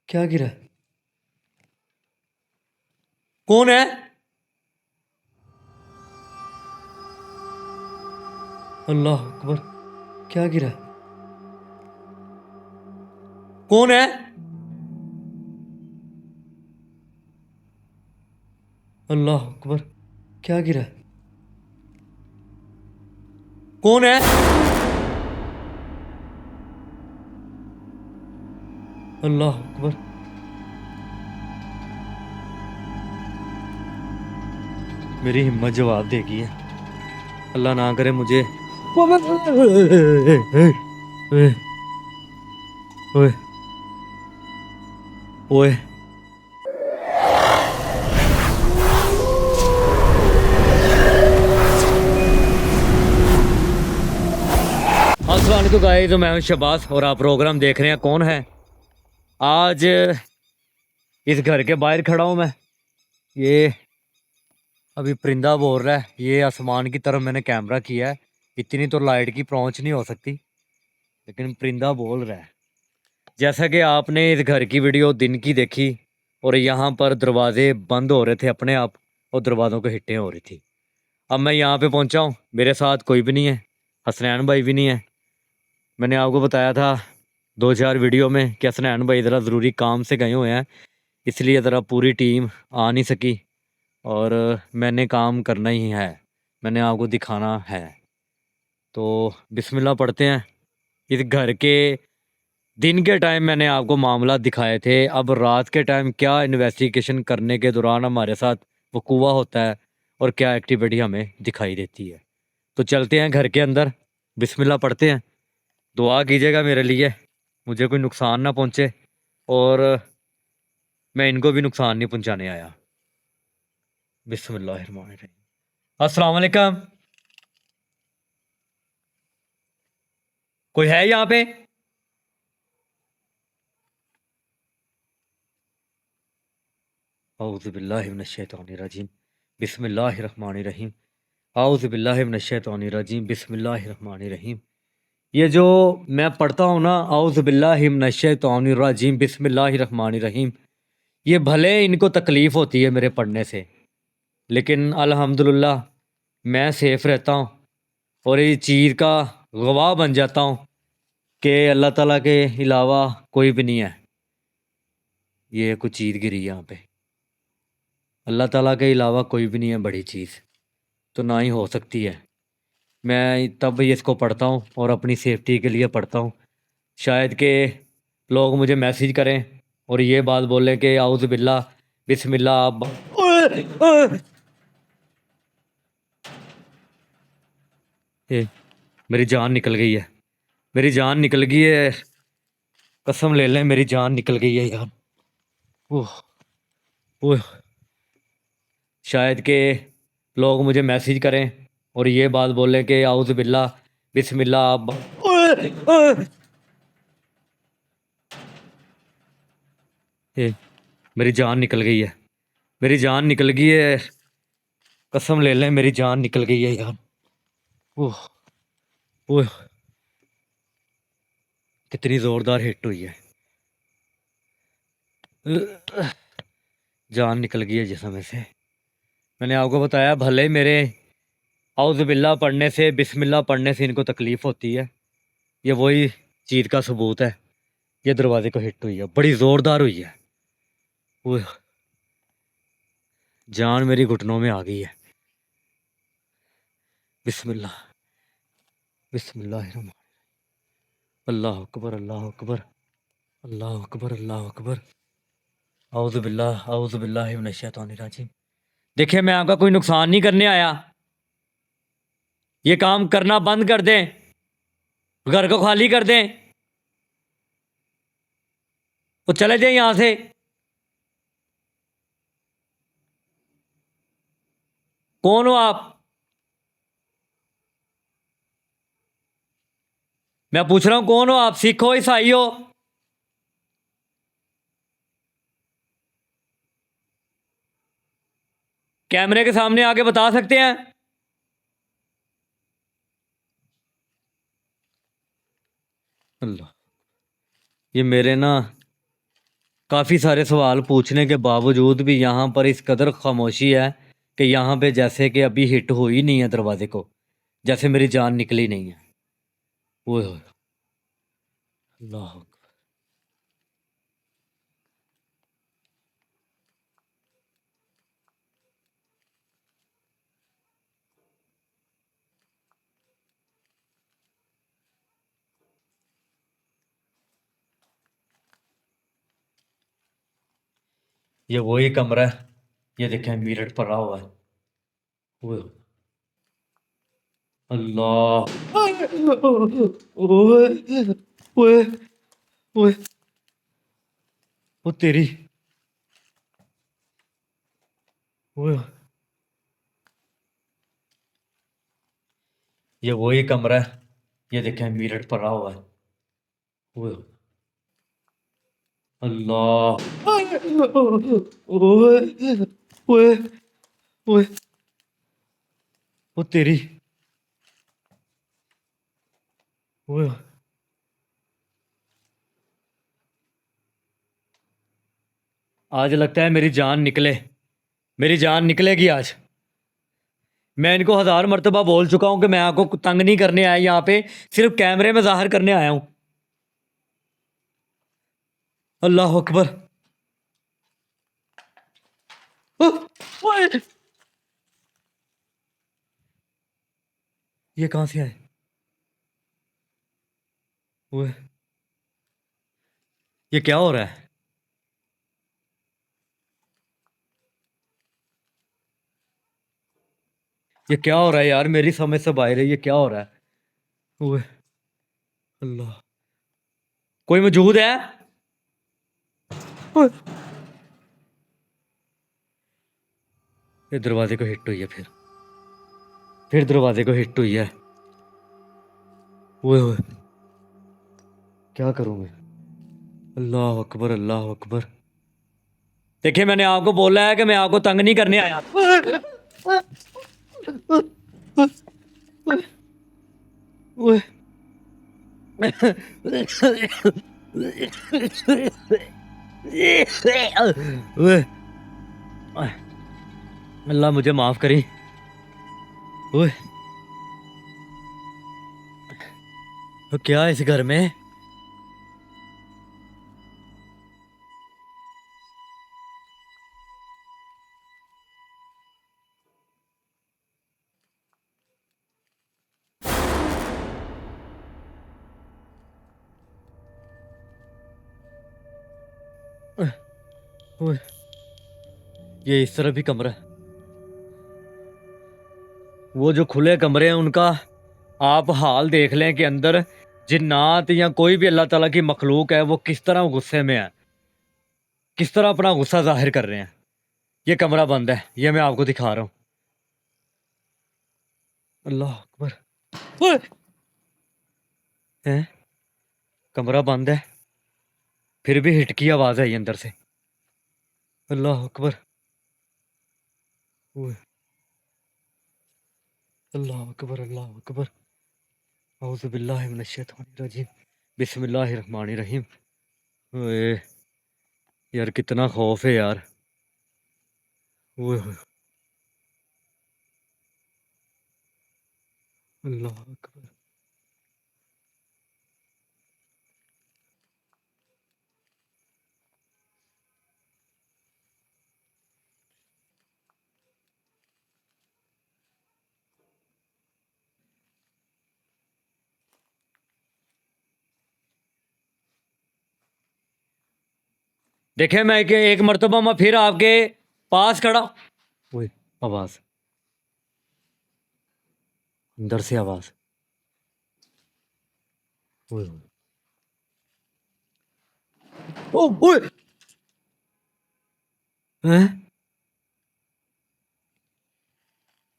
क्या गिरा? कौन है? अल्लाह अकबर। क्या गिरा? कौन है? अल्लाह अकबर। क्या गिरा? कौन है? अल्लाह अकबर। मेरी हिम्मत जवाब देगी है। अल्लाह ना करे मुझे। ओए ओए ओए। अस्सलाम वालेकुम गाइस, मैं हूं शहबाज और आप प्रोग्राम देख रहे हैं कौन है। आज इस घर के बाहर खड़ा हूं मैं। ये अभी परिंदा बोल रहा है। ये आसमान की तरफ मैंने कैमरा किया है। इतनी तो लाइट की पहुंच नहीं हो सकती, लेकिन परिंदा बोल रहा है। जैसा कि आपने इस घर की वीडियो दिन की देखी और यहाँ पर दरवाजे बंद हो रहे थे अपने आप और दरवाज़ों को हिट्टें हो रही थी। अब मैं यहाँ पे पहुँचा हूँ, मेरे साथ कोई भी नहीं है, हसनैन भाई भी नहीं है। मैंने आपको बताया था 2-4 वीडियो में कि हसनैन भाई ज़रा ज़रूरी काम से गए हुए हैं, इसलिए ज़रा पूरी टीम आ नहीं सकी और मैंने काम करना ही है, मैंने आपको दिखाना है। तो बिस्मिल्लाह पढ़ते हैं। इस घर के दिन के टाइम मैंने आपको मामला दिखाए थे, अब रात के टाइम क्या इन्वेस्टिगेशन करने के दौरान हमारे साथ वकूआ होता है और क्या एक्टिविटी हमें दिखाई देती है। तो चलते हैं घर के अंदर, बिस्मिल्लाह पढ़ते हैं। दुआ कीजिएगा मेरे लिए, मुझे कोई नुकसान ना पहुँचे और मैं इनको भी नुकसान नहीं पहुँचाने आया। बिस्मिल्लाहिर्रहमानिर्रहीम। अस्सलाम वालेकुम। कोई है यहाँ पे? औज़ुबिल्लाहि मिनश्शैतानिर्रजीम बिस्मिल्लाहिर्रहमानिर्रहीम। औज़ुबिल्लाहि मिनश्शैतानिर्रजीम बिस्मिल्लाहिर्रहमानिर्रहीम। ये जो मैं पढ़ता हूँ ना, औज़ुबिल्लाहि मिनश्शैतानिर्रजीम बिस्मिल्लाहिर्रहमानिर्रहीम, ये भले इनको तकलीफ़ होती है मेरे पढ़ने से, लेकिन अल्हम्दुलिल्लाह मैं सेफ़ रहता हूँ और इस चीज़ का गवाह बन जाता हूँ कि अल्लाह ताला के अलावा कोई भी नहीं है। ये कुछ चीज़ गिरी यहाँ पे, अल्लाह ताला के अलावा कोई भी नहीं है बड़ी चीज़, तो ना ही हो सकती है। मैं तब भी इसको पढ़ता हूँ और अपनी सेफ्टी के लिए पढ़ता हूँ। शायद के लोग मुझे मैसेज करें और ये बात बोलें कि आउज़ बिल्ला बिस्मिल्लाह आप ओए, ओए! ये मेरी जान निकल गई है, मेरी जान निकल गई है, कसम ले लें मेरी जान निकल गई है यार। ओह ओह। शायद के लोग मुझे मैसेज करें और ये बात बोलें कि आउज़ बिल्ला बिस्मिल्लाह आप ओए, ओए! ये मेरी जान निकल गई है, मेरी जान निकल गई है, कसम ले लें मेरी जान निकल गई है यार। ओह ओह। कितनी ज़ोरदार हिट हुई है, जान निकल गई है जिस्म में से। मैंने आपको बताया भले ही मेरे औज़ बिल्ला पढ़ने से बिस्मिल्लाह पढ़ने से इनको तकलीफ़ होती है, ये वही चीज़ का सबूत है। ये दरवाजे को हिट हुई है, बड़ी ज़ोरदार हुई है। ओह, जान मेरी घुटनों में आ गई है। बिस्मिल्लाह बिस्मिल्लाहिर्रहमान। अल्लाह अकबर अल्लाह अकबर अल्लाह अकबर अल्लाह अकबर। औज़ु बिल्लाहि मिनश शैतानिर रजीम। देखिए मैं आपका कोई नुकसान नहीं करने आया, ये काम करना बंद कर दें, घर को खाली कर दें तो चले जाए यहाँ से। कौन हो आप? मैं पूछ रहा हूँ कौन हो आप? सिख हो, ईसाई हो? कैमरे के सामने आके बता सकते हैं? अल्लाह, ये मेरे ना काफ़ी सारे सवाल पूछने के बावजूद भी यहाँ पर इस कदर खामोशी है कि यहाँ पे जैसे कि अभी हिट हो ही नहीं है दरवाजे को, जैसे मेरी जान निकली नहीं है। ओए होए, अल्लाह अकबर। ये वही कमरा है, ये देखें मिरर पड़ा हुआ है। ओए होए, अल्लाह, ओए ओए ओए, ओ तेरी, ओए, ये वही कमरा है, ये देखें मिरर पड़ा हुआ है। ओए होए, अल्लाह, ओए ओए ओए, ओ तेरी, ओए, आज लगता है मेरी जान निकले, मेरी जान निकलेगी आज। मैं इनको हजार मर्तबा बोल चुका हूं कि मैं आपको तंग नहीं करने आया यहाँ पे, सिर्फ कैमरे में जाहिर करने आया हूं। अल्लाह अकबर। उह, ओए, ये कहां से आए? ओए, ये क्या हो रहा है? ये क्या हो रहा है यार, मेरी समझ से बाहर है, ये क्या हो रहा है? ओए, अल्लाह, कोई मौजूद है? ओए, ये दरवाजे को हिट हुई है, फिर दरवाजे को हिट हुई है। ओए ओए, क्या करूं मैं? अल्लाह अकबर, अल्लाह अकबर। देखिए मैंने आपको बोला है कि मैं आपको तंग नहीं करने आया। ओए, ओए, अल्लाह मुझे माफ करी। ओए, तो क्या है इस घर में? ओए, ये इस तरफ भी कमरा है। वो जो खुले कमरे हैं उनका आप हाल देख लें कि अंदर जिन्नात या कोई भी अल्लाह ताला की मखलूक है वो किस तरह गुस्से में है, किस तरह अपना गुस्सा जाहिर कर रहे हैं। ये कमरा बंद है, ये मैं आपको दिखा रहा हूँ। अल्लाह अकबर। ओए, हैं? कमरा बंद है, फिर भी हिट की आवाज आई अंदर से। अल्लाह अकबर। ओए, अल्लाह अकबर, अल्लाह अकबर। औज़ु बिल्लाहि मिनश शैतानिर रजीम। बिस्मिल्लाहिर रहमानिर रहीम। ओए, यार कितना खौफ है यार। ओए होए, अल्लाह अकबर। देखे मैं कि एक मर्तबा मैं फिर आपके पास खड़ा। ओए, आवाज, अंदर से आवाज। ओए होए, ओ ओए, हैं?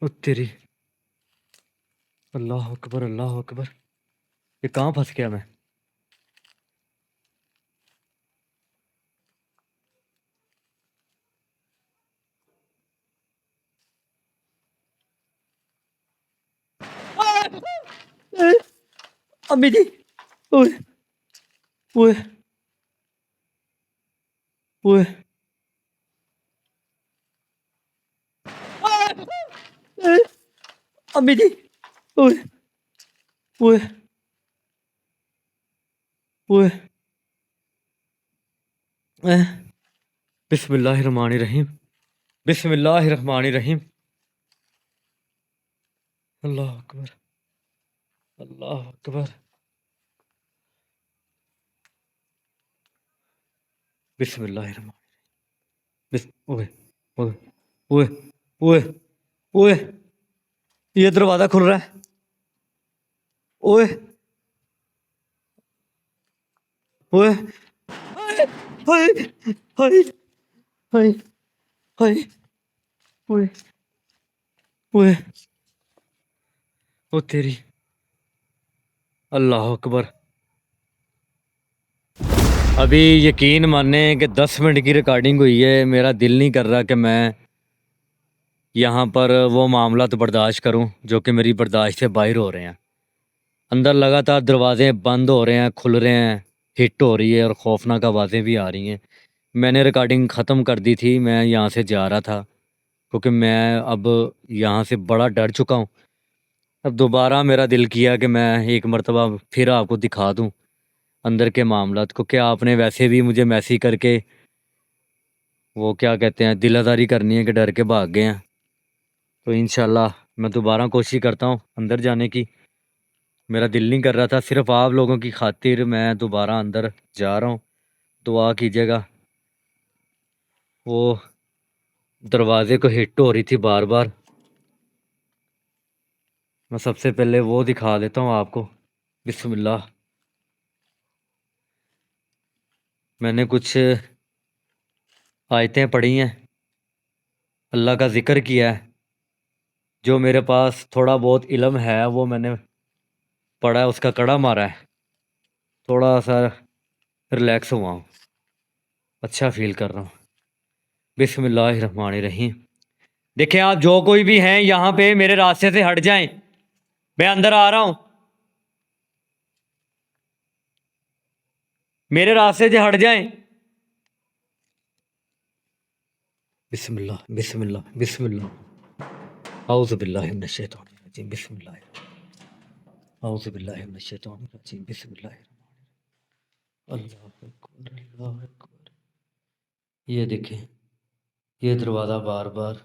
ओ तेरी, अल्लाह अकबर, अल्लाह अकबर। ये कहाँ फंस गया मैं? ए, अम्मी जी। ओए ओए, ओए ओए, अम्मी जी। ओए ओए ओए ए, बिस्मिल्लाहिर्रहमानिर्रहीम। बिस्मिल्लाहिर्रहमानिर्रहीम। अल्लाह अकबर। अल्लाह अकबर। बिस्मिल्लाहिर्रहमान। ओए ओए ओए ओए ओए, ये दरवाजा खुल रहा है। ओए ओए हाय हाय हाय हाय हाय ओए ओए, ओ तेरी, अल्लाह अकबर। अभी यकीन माने कि 10 मिनट की रिकॉर्डिंग हुई है। मेरा दिल नहीं कर रहा कि मैं यहाँ पर वो मामला तो बर्दाश्त करूँ जो कि मेरी बर्दाश्त से बाहर हो रहे हैं। अंदर लगातार दरवाजे बंद हो रहे हैं, खुल रहे हैं, हिट हो रही है और खौफनाक आवाज़ें भी आ रही हैं। मैंने रिकॉर्डिंग ख़त्म कर दी थी, मैं यहाँ से जा रहा था क्योंकि मैं अब यहाँ से बड़ा डर चुका हूँ। अब दोबारा मेरा दिल किया कि मैं एक मर्तबा फिर आपको दिखा दूँ अंदर के मामलात, क्योंकि आपने वैसे भी मुझे मैसेज करके वो क्या कहते हैं दिलादारी करनी है कि डर के भाग गए हैं। तो इंशाल्लाह मैं दोबारा कोशिश करता हूँ अंदर जाने की। मेरा दिल नहीं कर रहा था, सिर्फ आप लोगों की खातिर मैं दोबारा अंदर जा रहा हूँ। दुआ कीजिएगा। वो दरवाजे को हिट हो रही थी बार बार। मैं सबसे पहले वो दिखा देता हूँ आपको। बिस्मिल्लाह। मैंने कुछ आयतें पढ़ी हैं, अल्लाह का जिक्र किया है। जो मेरे पास थोड़ा बहुत इल्म है वो मैंने पढ़ा है, उसका कड़ा मारा है। थोड़ा सा रिलैक्स हुआ हूँ, अच्छा फील कर रहा हूँ। बिस्मिल्लाहिर्रहमानिर्रहीम। देखिए आप जो कोई भी हैं यहाँ पे मेरे रास्ते से हट जाएं, मैं अंदर आ रहा हूँ। मेरे रास्ते से हट जाएं। बिस्मिल्लाह बिस्मिल्लाह बिस्मिल्लाह। औज़ु बिल्लाहि मिनश शैतानिर रजीम। बिस्मिल्लाह। औज़ु बिल्लाहि मिनश शैतानिर रजीम। बिस्मिल्लाह। अल्लाह अकबर अल्लाह अकबर। ये देखें, ये दरवाज़ा बार बार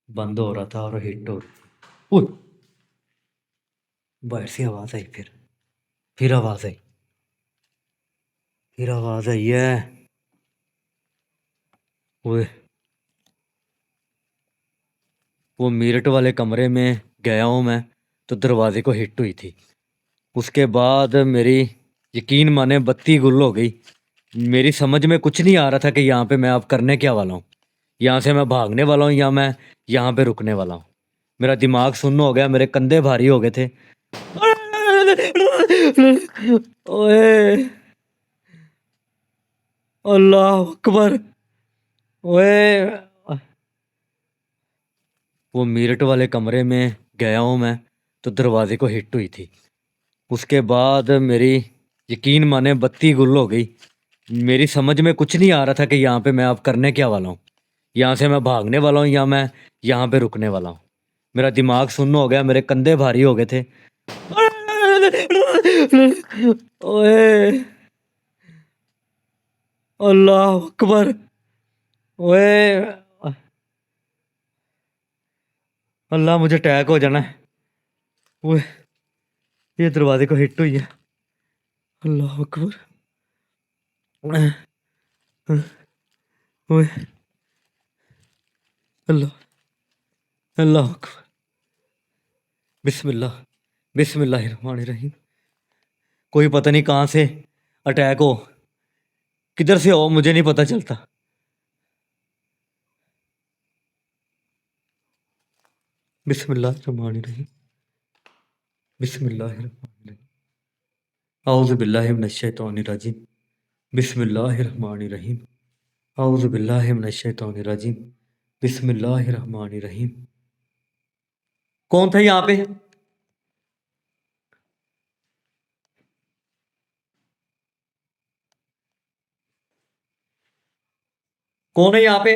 बंद हो रहा था और हिट हो रही थी। उह! बाहर से आवाज़ आई, फिर आवाज़ आई, फिर आवाज़ आई है। ओए, वो मेरठ वाले कमरे में गया हूँ मैं, तो दरवाजे को हिट हुई थी। उसके बाद मेरी यकीन माने बत्ती गुल हो गई। मेरी समझ में कुछ नहीं आ रहा था कि यहाँ पे मैं अब करने क्या वाला हूँ। यहाँ से मैं भागने वाला हूँ या मैं यहाँ पे रुकने वाला हूँ। मेरा दिमाग सुन्न हो गया, मेरे कंधे भारी हो गए थे। ओए, अल्लाह अकबर। ओए, वो मेरठ वाले कमरे में गया हूँ मैं, तो दरवाजे को हिट हुई थी। उसके बाद मेरी यकीन माने बत्ती गुल हो गई। मेरी समझ में कुछ नहीं आ रहा था कि यहाँ पे मैं अब करने क्या वाला हूँ। यहाँ से मैं भागने वाला हूँ या मैं यहाँ पे रुकने वाला हूँ। मेरा दिमाग सुन्न हो गया, मेरे कंधे भारी हो गए थे। ओए, अल्लाह अकबर। ओए, अल्लाह मुझे अटैक हो जाना है। ओए, ये दरवाजे को हिट हुई है। अल्लाह अकबर। ओए, अल्लाह, अल्लाह अकबर। बिस्मिल्लाह बिस्मिल्लाहिर्रहमानिर्रहीम। कोई पता नहीं कहाँ से अटैक हो, किधर से हो मुझे नहीं पता चलता। बिस्मिल्लाहिर्रहमानिर्रहीम। बिस्मिल्लाहिर्रहमानिर्रहीम। औज़ु बिल्लाहि मिनश शैतानिर रजीम। बिस्मिल्लाहिर्रहमानिर्रहीम। औज़ु बिल्लाहि मिनश शैतानिर रजीम। बिस्मिल्लाहिर्रहमानिर्रहीम। कौन था यहाँ पे? कौन है यहाँ पे?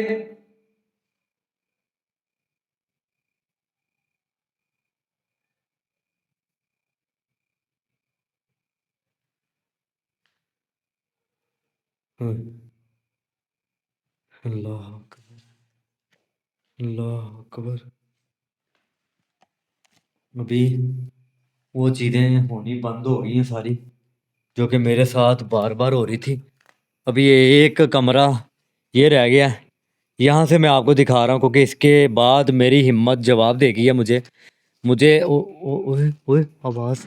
अल्लाह अकबर, अल्लाह अकबर। अभी वो चीज़ें होनी बंद हो गई हैं सारी, जो कि मेरे साथ बार बार हो रही थी। अभी ये एक कमरा ये रह गया है, यहाँ से मैं आपको दिखा रहा हूँ, क्योंकि इसके बाद मेरी हिम्मत जवाब देगी है मुझे। मुझे ओए ओए आवाज़,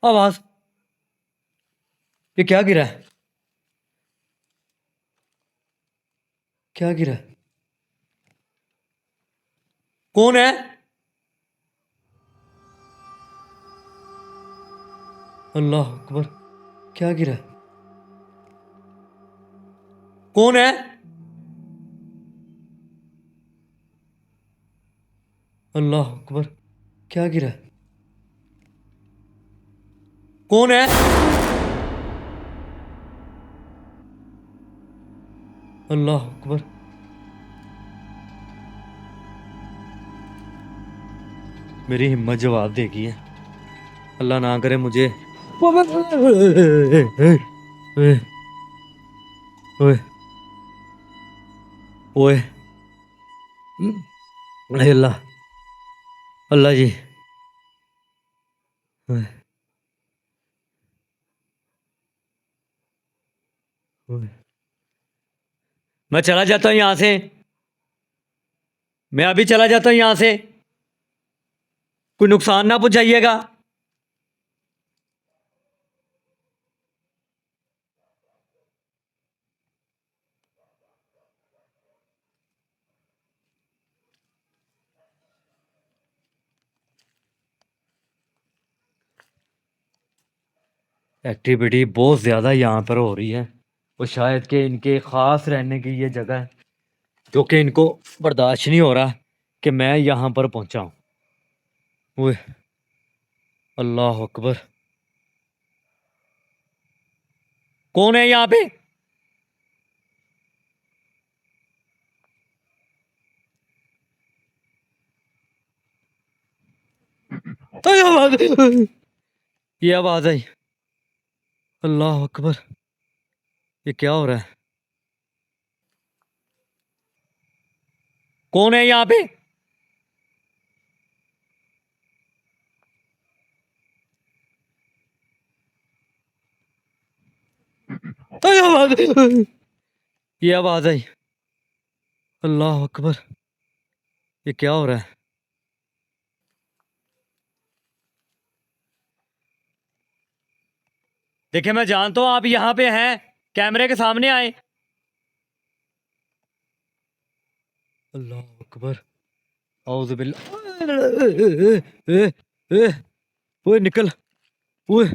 आवाज़, ये क्या गिरा है? क्या गिरा है? कौन है? अल्लाह अकबर, क्या गिरा है? कौन है? अल्लाह अकबर, क्या गिरा है? कौन है? अल्लाह अकबर, मेरी हिम्मत जवाब देगी है। अल्लाह ना करे मुझे। ओए ओए ओए, अरे अल्लाह, अल्लाह जी। ओए ओए, मैं चला जाता हूँ यहाँ से, मैं अभी चला जाता हूँ यहाँ से, कोई नुकसान ना पहुँचाइएगा। एक्टिविटी बहुत ज़्यादा यहाँ पर हो रही है, और शायद कि इनके ख़ास रहने की ये जगह है, जो कि इनको बर्दाश्त नहीं हो रहा कि मैं यहाँ पर पहुँचा हूँ। ओए अल्लाह अकबर, कौन है यहाँ पे? अरे आवाज़, ये आवाज़ आई। अल्लाह अकबर, ये क्या हो रहा है? कौन है यहाँ पे? अरे आवाज़, ये आवाज़ आई। अल्लाह अकबर, ये क्या हो रहा है? देखिए, मैं जानता हूँ आप यहाँ पे हैं, कैमरे के सामने आए। अल्लाह अकबर, औज़ु बिल्लाह। ओए निकल, ओए